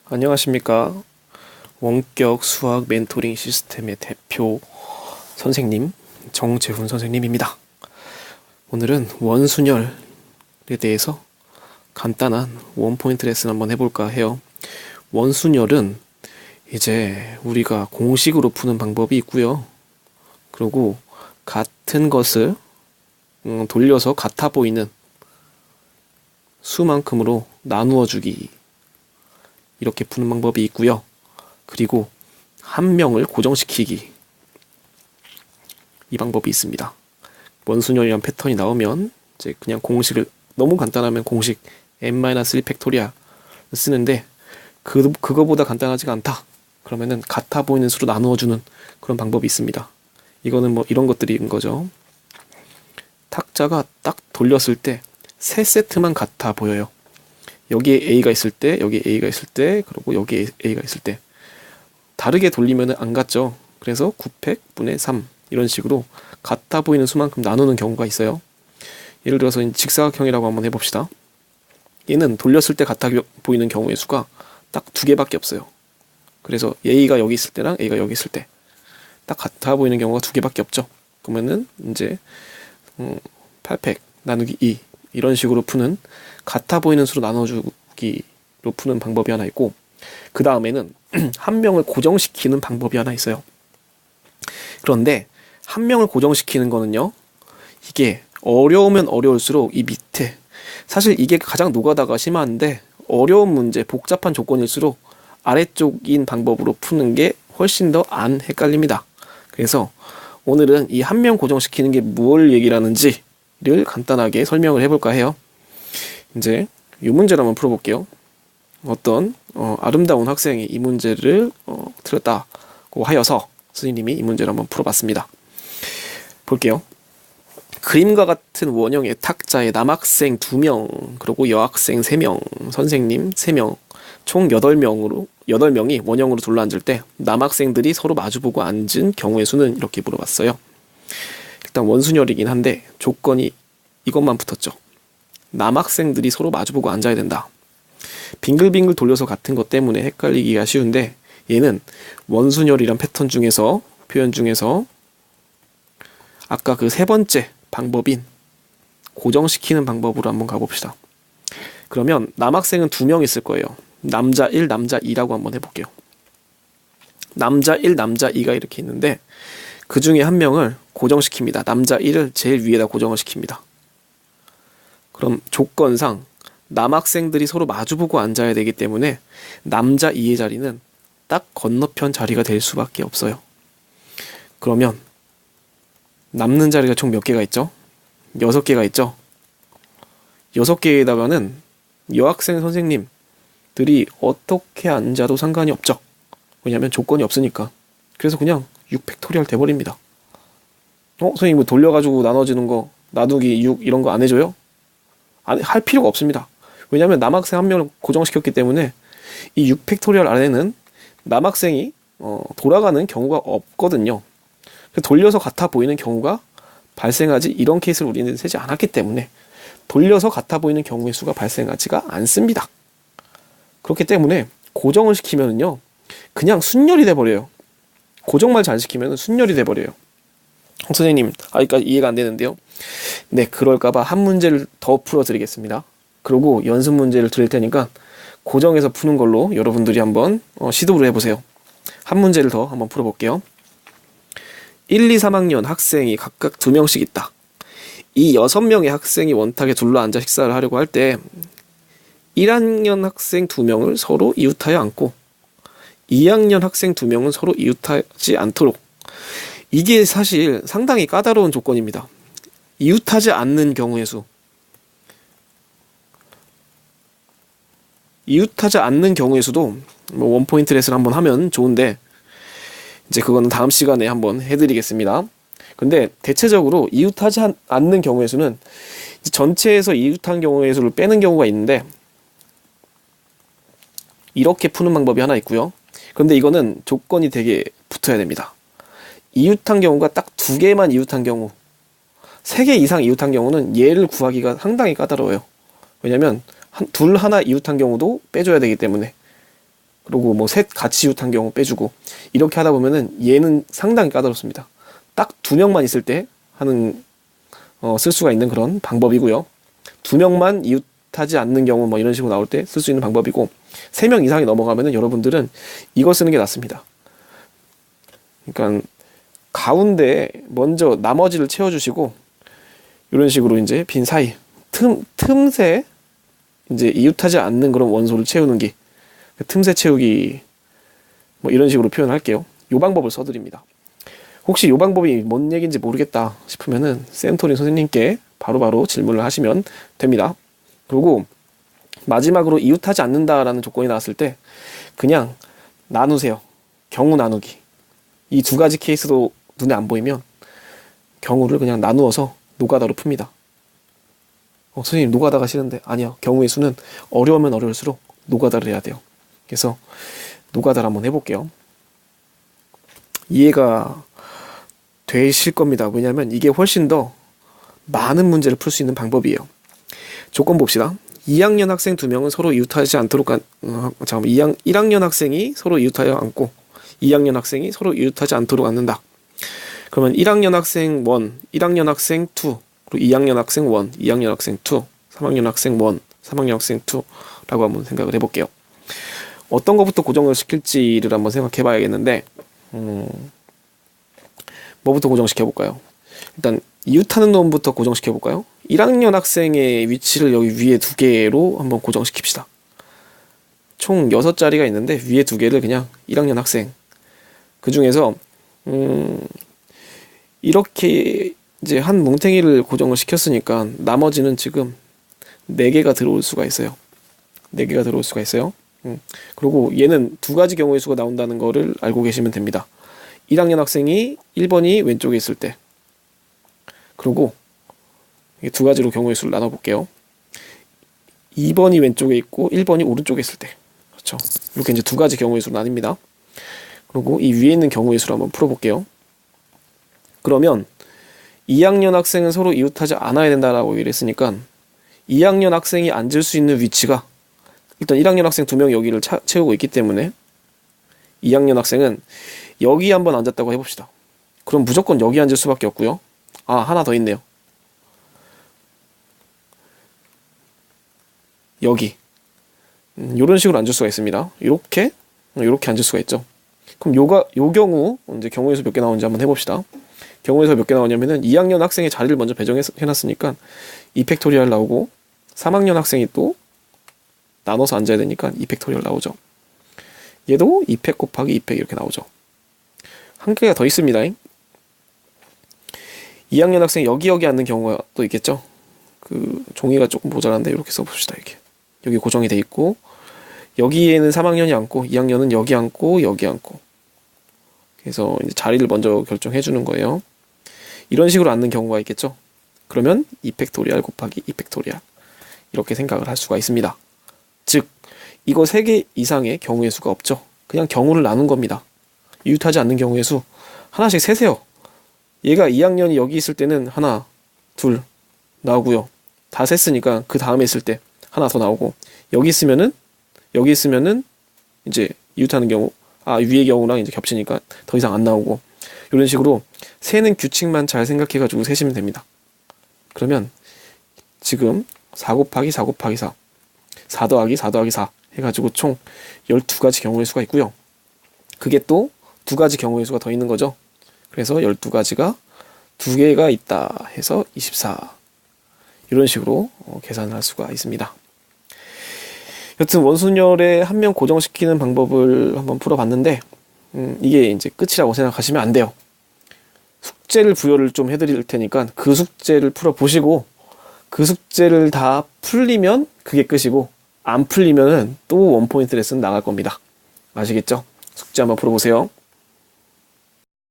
안녕하십니까. 원격 수학 멘토링 시스템의 대표 선생님 정재훈 선생님입니다. 오늘은 원순열에 대해서 간단한 원포인트 레슨 한번 해볼까 해요. 원순열은 이제 우리가 공식으로 푸는 방법이 있고요. 그리고 같은 것을 돌려서 같아 보이는 수만큼으로 나누어 주기, 이렇게 푸는 방법이 있고요. 그리고 한 명을 고정시키기, 이 방법이 있습니다. 원순열이란 패턴이 나오면 이제 그냥 공식을, 너무 간단하면 공식 n-1 팩토리얼 쓰는데 그거보다 간단하지가 않다 그러면은 같아 보이는 수로 나누어주는 그런 방법이 있습니다. 이거는 뭐 이런 것들인 거죠. 탁자가 딱 돌렸을 때 세 세트만 같아 보여요. 여기에 A가 있을 때, 여기에 A가 있을 때, 그리고 여기에 A가 있을 때 다르게 돌리면 안 같죠. 그래서 900분의 3 이런 식으로 같아 보이는 수만큼 나누는 경우가 있어요. 예를 들어서 직사각형이라고 한번 해봅시다. 얘는 돌렸을 때 같아 보이는 경우의 수가 딱 두 개밖에 없어요. 그래서 A가 여기 있을 때랑 A가 여기 있을 때 딱 같아 보이는 경우가 두 개밖에 없죠. 그러면은 이제 800 나누기 2 이런 식으로 푸는, 같아 보이는 수로 나눠주기로 푸는 방법이 하나 있고, 그 다음에는 한 명을 고정시키는 방법이 하나 있어요. 그런데 한 명을 고정시키는 거는요, 이게 어려우면 어려울수록 이 밑에, 사실 이게 가장 노가다가 심한데 어려운 문제, 복잡한 조건일수록 아래쪽인 방법으로 푸는 게 훨씬 더 안 헷갈립니다. 그래서 오늘은 이 한 명 고정시키는 게 뭘 얘기를 하는지를 간단하게 설명을 해볼까 해요. 이제 이 문제를 한번 풀어볼게요. 어떤 아름다운 학생이 이 문제를 틀었다고 하여서 선생님이 이 문제를 한번 풀어봤습니다. 볼게요. 그림과 같은 원형의 탁자에 남학생 2명, 그리고 여학생 3명, 선생님 3명, 총 8명이 원형으로 둘러앉을 때 남학생들이 서로 마주보고 앉은 경우의 수는, 이렇게 물어봤어요. 일단 원순열이긴 한데 조건이 이것만 붙었죠. 남학생들이 서로 마주보고 앉아야 된다. 빙글빙글 돌려서 같은 것 때문에 헷갈리기가 쉬운데, 얘는 원순열이란 패턴 중에서, 표현 중에서 아까 그 세 번째 방법인 고정시키는 방법으로 한번 가봅시다. 그러면 남학생은 2명 있을 거예요. 남자 1, 남자 2라고 한번 해볼게요. 남자 1, 남자 2가 이렇게 있는데 그 중에 한 명을 고정시킵니다. 남자 1을 제일 위에다 고정을 시킵니다. 그럼 조건상 남학생들이 서로 마주보고 앉아야 되기 때문에 남자 2의 자리는 딱 건너편 자리가 될 수밖에 없어요. 그러면 남는 자리가 총 몇 개가 있죠? 6개가 있죠? 6개에다가는 여학생 선생님들이 어떻게 앉아도 상관이 없죠. 왜냐면 조건이 없으니까. 그래서 그냥 6팩토리얼 돼버립니다. 선생님 뭐 돌려가지고 나눠지는 거, 나누기 6 이런 거 안 해줘요? 할 필요가 없습니다. 왜냐면 남학생 한 명을 고정시켰기 때문에 이 6팩토리얼 안에는 남학생이 돌아가는 경우가 없거든요. 돌려서 같아 보이는 경우가 발생하지, 이런 케이스를 우리는 세지 않았기 때문에 돌려서 같아 보이는 경우의 수가 발생하지가 않습니다. 그렇기 때문에 고정을 시키면은요, 그냥 순열이 돼버려요. 고정만 잘 시키면 순열이 돼버려요. 선생님, 아직까지 이해가 안 되는데요. 네, 그럴까봐 한 문제를 더 풀어드리겠습니다. 그리고 연습 문제를 드릴 테니까 고정해서 푸는 걸로 여러분들이 한번 시도를 해보세요. 한 문제를 더 한번 풀어볼게요. 1, 2, 3학년 학생이 각각 2명씩 있다. 이 6명의 학생이 원탁에 둘러앉아 식사를 하려고 할 때 1학년 학생 2명을 서로 이웃하여 앉고 2학년 학생 2명은 서로 이웃하지 않도록, 이게 사실 상당히 까다로운 조건입니다. 이웃하지 않는 경우의 수. 이웃하지 않는 경우의 수도 뭐 원포인트 레슨 한번 하면 좋은데, 이제 그거는 다음 시간에 한번 해드리겠습니다. 근데 대체적으로 이웃하지 않는 경우의 수는 전체에서 이웃한 경우의 수를 빼는 경우가 있는데, 이렇게 푸는 방법이 하나 있고요. 근데 이거는 조건이 되게 붙어야 됩니다. 이웃한 경우가 딱 2개만 이웃한 경우, 3개 이상 이웃한 경우는 얘를 구하기가 상당히 까다로워요. 왜냐면 둘 하나 이웃한 경우도 빼줘야 되기 때문에 그리고 뭐 셋 같이 이웃한 경우 빼주고 이렇게 하다 보면은 얘는 상당히 까다롭습니다. 딱 두 명만 있을 때 하는 쓸 수가 있는 그런 방법이고요. 두 명만 이웃하지 않는 경우 뭐 이런 식으로 나올 때 쓸 수 있는 방법이고, 세 명 이상이 넘어가면은 여러분들은 이거 쓰는 게 낫습니다. 그러니까 가운데 먼저 나머지를 채워주시고 이런 식으로 이제 빈 사이 틈새 이제 이웃하지 않는 그런 원소를 채우는 게 틈새 채우기 뭐 이런 식으로 표현할게요. 이 방법을 써드립니다. 혹시 이 방법이 뭔 얘기인지 모르겠다 싶으면은 쌤토린 선생님께 바로바로 질문을 하시면 됩니다. 그리고 마지막으로 이웃하지 않는다라는 조건이 나왔을 때 그냥 나누세요. 경우 나누기. 이 두 가지 케이스도 눈에 안 보이면 경우를 그냥 나누어서 노가다로 풉니다. 선생님 노가다가 싫은데, 아니요, 경우의 수는 어려우면 어려울수록 노가다를 해야 돼요. 그래서 노가다를 한번 해볼게요. 이해가 되실 겁니다. 왜냐하면 이게 훨씬 더 많은 문제를 풀 수 있는 방법이에요. 조건 봅시다. 2학년 학생 2명은 서로 이웃하지 않도록 1학년 학생이 서로 이웃하지 않고 2학년 학생이 서로 이웃하지 않도록 앉는다. 그러면 1학년 학생 1, 1학년 학생 2, 그리고 2학년 학생 1, 2학년 학생 2, 3학년 학생 1, 3학년 학생 2라고 한번 생각을 해볼게요. 어떤 것부터 고정을 시킬지를 한번 생각해 봐야겠는데, 뭐부터 고정시켜볼까요? 일단 이웃하는 놈부터 고정시켜볼까요? 1학년 학생의 위치를 여기 위에 2개로 한번 고정시킵시다. 총 6자리가 있는데 위에 2개를 그냥 1학년 학생, 그 중에서 이렇게 이제 한 뭉탱이를 고정을 시켰으니까 나머지는 지금 4개가 들어올 수가 있어요. 4개가 들어올 수가 있어요. 그리고 얘는 2가지 경우의 수가 나온다는 거를 알고 계시면 됩니다. 1학년 학생이 1번이 왼쪽에 있을 때, 그리고 2가지로 경우의 수를 나눠볼게요. 2번이 왼쪽에 있고 1번이 오른쪽에 있을 때, 그렇죠. 이렇게 이제 2가지 경우의 수로 나뉩니다. 그리고 이 위에 있는 경우의 수를 한번 풀어볼게요. 그러면 2학년 학생은 서로 이웃하지 않아야 된다라고 얘기를 했으니까 2학년 학생이 앉을 수 있는 위치가, 일단 1학년 학생 2명이 여기를 채우고 있기 때문에 2학년 학생은 여기 한번 앉았다고 해봅시다. 그럼 무조건 여기 앉을 수밖에 없고요. 하나 더 있네요. 여기. 이런 식으로 앉을 수가 있습니다. 이렇게 앉을 수가 있죠. 그럼 요 경우 이제 경우의 수 몇 개 나오는지 한번 해봅시다. 경우의 수 몇 개 나오냐면은 2학년 학생의 자리를 먼저 배정해놨으니까 2팩토리얼 나오고, 3학년 학생이 또 나눠서 앉아야 되니까 2팩토리얼 나오죠. 얘도 2팩 곱하기 2팩 이렇게 나오죠. 한 개가 더 있습니다. 2학년 학생 여기 앉는 경우가 또 있겠죠. 그 종이가 조금 모자란데 이렇게 써봅시다. 이렇게 여기 고정이 돼 있고, 여기에는 3학년이 앉고 2학년은 여기 앉고 여기 앉고, 그래서 이제 자리를 먼저 결정해 주는 거예요. 이런 식으로 앉는 경우가 있겠죠. 그러면 2팩토리얼 곱하기 2팩토리얼 이렇게 생각을 할 수가 있습니다. 즉 이거 3개 이상의 경우의 수가 없죠. 그냥 경우를 나눈 겁니다. 이웃하지 않는 경우의 수 하나씩 세세요. 얘가 2학년이 여기 있을 때는 하나, 둘 나오고요. 다 셌으니까 그 다음에 있을 때 하나 더 나오고, 여기 있으면은 이제 이웃하는 경우, 위의 경우랑 이제 겹치니까 더 이상 안 나오고, 이런 식으로 세는 규칙만 잘 생각해가지고 세시면 됩니다. 그러면 지금 4 곱하기 4 곱하기 4, 4 더하기 4 더하기 4 해가지고 총 12가지 경우의 수가 있고요. 그게 또 2가지 경우의 수가 더 있는 거죠. 그래서 12가지가 2개가 있다 해서 24. 이런 식으로 계산을 할 수가 있습니다. 여튼 원순열에 한 명 고정시키는 방법을 한번 풀어봤는데, 이게 이제 끝이라고 생각하시면 안 돼요. 숙제를 부여를 좀 해드릴 테니까 그 숙제를 풀어보시고, 그 숙제를 다 풀리면 그게 끝이고, 안 풀리면은 또 원포인트 레슨 나갈 겁니다. 아시겠죠? 숙제 한번 풀어보세요.